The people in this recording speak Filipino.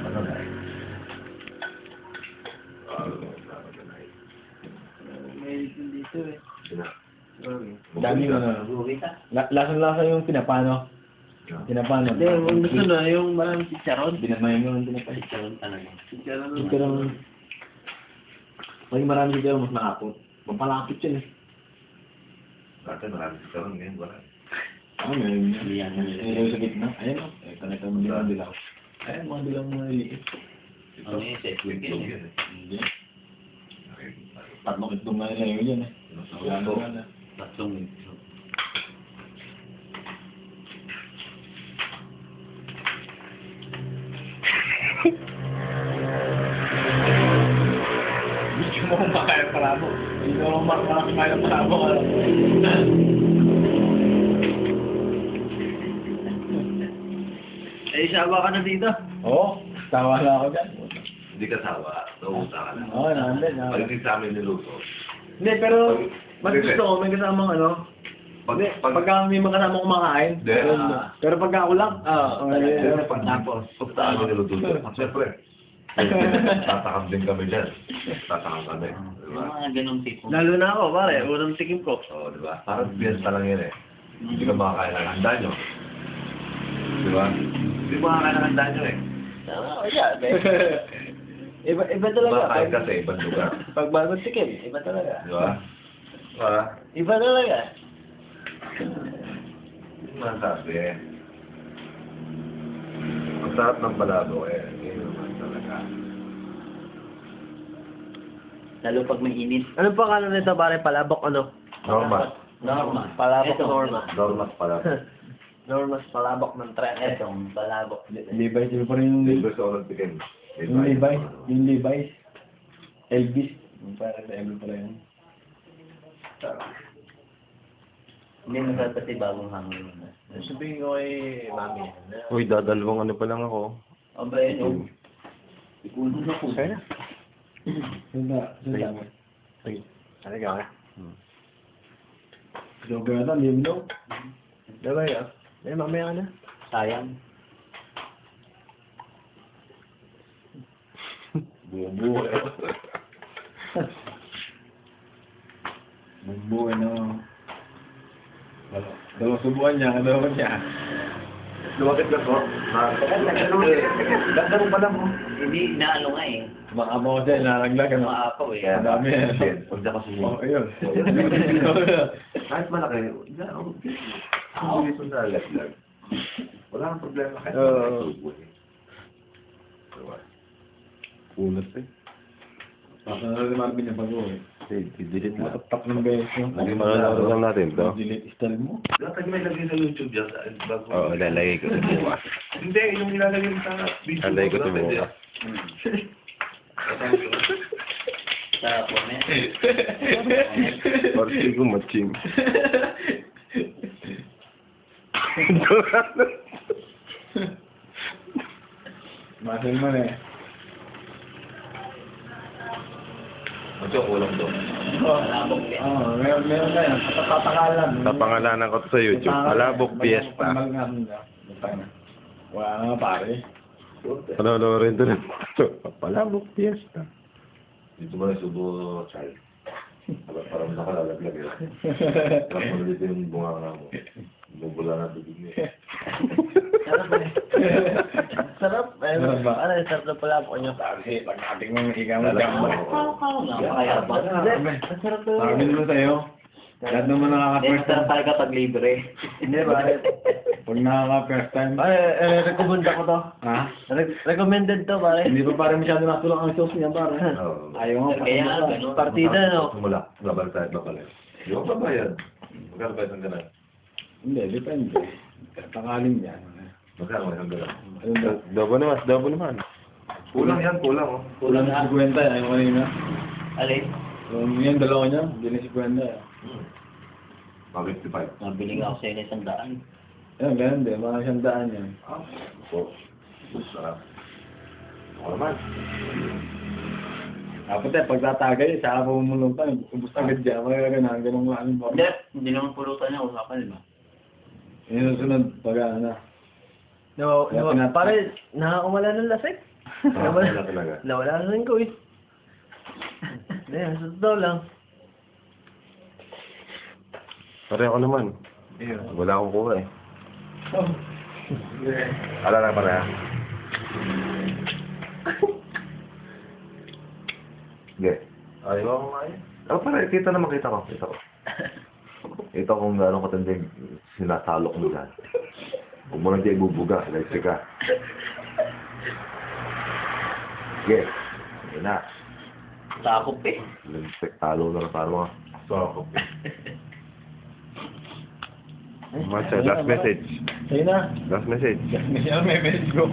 Ano na? May dito eh. Dami mo na. Lasang-lasa yung pinapano. Pinapano. Hindi, ang gusto na yung maraming chicharon. Binamayan mo yung pinapano. Chicharon talaga. Chicharon. Chicharon. May marami chicharon mas nakapot. Pampalapit yan eh. Dati marami chicharon ngayon, wala. Meron yan. Yan, Meron sa gitna. Ayan o. Talaga mo din ang dilaw. Ayan, mga dilaw mo naliit. Ano yung set week yun? Hindi. Tatlong itlog na nila yun eh. Wala na wala. Tatlong ito. Gusto mo kumakain ng palabo. Hindi mo kumakain ng palabo. Eh, sawa ka na dito. Oo. Tawa na ako dyan. Hindi ka sawa, nauuta ka na. Oo, nandun. Pagdating sa amin niluto. Hindi, pero mas gusto ko may kasamang ano. Pagka may mga kasamang kumakain. Pero pagka ako lang, Tapos, pag sa amin niluto. Siyempre. Tatakam din kami dyan. Tatakam kami. Diba? Yung mga ganong tipo. Lalo na ako, pare. Unang tikim ko. Oo, diba? Parang piyesta lang yan eh. Hindi ka makakain ng handa nyo. Diba? Hindi makakain ng handa nyo eh. Tama ko siya. Iba talaga. Makakain ka sa ibang lugar. Pag bagong tikim, iba talaga. Diba? Diba? Iba talaga. Hindi masabi eh. Ang sarap ng balado eh. Yun naman talaga. Lalo pag may init. Anong pangalan nito, pare? Palabok ano? Normal. Normal. Palabok Ito, Norma. Normal pala. Normas palabok ng tren. Etong palabok. Levi's, yun pa rin yung Libre sa unang tikim. Levi's. Yung Levi's. Elvis. Yung parang sa Elvis pala yun. Hindi masasati bagong hangin. Sabihin ko kay mami. Uy, dadalawang ano pa lang ako. Aba yun yung... Ikunin na po. Kaya? Sanda. Sige. Talaga ka. Joker na, hindi mo. Diba yun? Eh, mamaya ka na. Sayang. Buo-buo eh. Bumbuhay na. Dalawang subukan niya, dalawang niya. Lumakit ka po. Ganda mo pala mo. Hindi, naano nga eh. Makabaw ko siya, inaraglag. Ano? Maapaw eh. Kaya Dami yan. Huwag na kasi Oo, ayun. Kahit malaki, hindi ko na laglag. Wala kang problema kahit Oo. malaki. Diba? Ulat eh. Baka na rin Marvin yung pag-uwi. Delete mo. Tap ng beses mo. Lagi mananood lang natin to. Delete style mo. Dapat may lagay sa YouTube yan. Oo, lalagay ko sa bukas. Hindi, yung ilalagay sa video. Lalagay ko sa bukas. Sa comment. Parti ko matching. Muscle man eh. Macho, kulang doon. Palabok yan. Oo, meron na yan. Tatakalan. Napangalanan ko to sa YouTube. Palabok Fiesta. Wala nga pare. Panoorin to na. Palabok Fiesta. Dito mo na subo, child. Parang nakalalaglag yun. Parang malulit yung bunga nga mo. Bubula na bibig niya. Sarap eh. Sarap. Eh, Sarap ba? ano, sarap na palabok nyo. Kasi pag nating mga ikaw mo Kaw nga. Kaya ba? Ang sarap na. sabi naman sa'yo, lahat naman nakaka-first Extra time. talaga pag libre. Hindi ba? Pag nakaka-first time, Ay, recommend ako to. ha? Recommended to, pare. Hindi pa parang masyado natulong ang sauce niya, pare. Oo. Ayaw nga. Kaya nga, ganun. Partida, no? Simula. Labal tayo ba pala? Di ko pa bayad. Magkano ba isang ganun? Hindi, depende. Takalin yan. Magkano isang ganun? Ayun ba? Dabo naman. Kulang yan, kulang oh. Kulang na 50 yan, yung kanina. Alin? Yung yan, dalawa niya, hindi na 50 yan. 55. Nabili nga ako sa inyo 100. Ayun, ganun din, mga 100 yan. Ah, so, sarap. Ako naman. Dapat eh, pagtatagay, sa ako mumulong pa, ubus agad dyan, mga ganun mga ano ba? Hindi naman pulutan niya. Usapan diba? Yun ang sunod, pag ano. No, Kaya pinat- pare, nakakumala ng lasik. Wala talaga. Nawala na rin ko eh. Hindi, sa totoo lang. Pare ako naman. Wala akong kuha eh. Alala pa na. Sige. Ayaw ako nga eh. Oh, pare, kita naman, kita ko. Ito kung gano'ng katanding sinasalok mo dyan. Huwag mo lang dyan ibubuga, electric ka. Sige. Sige na. Takop eh. Electric, talo na talo nga. So, Macha, last message. Sa'yo na. Last message. May message ko.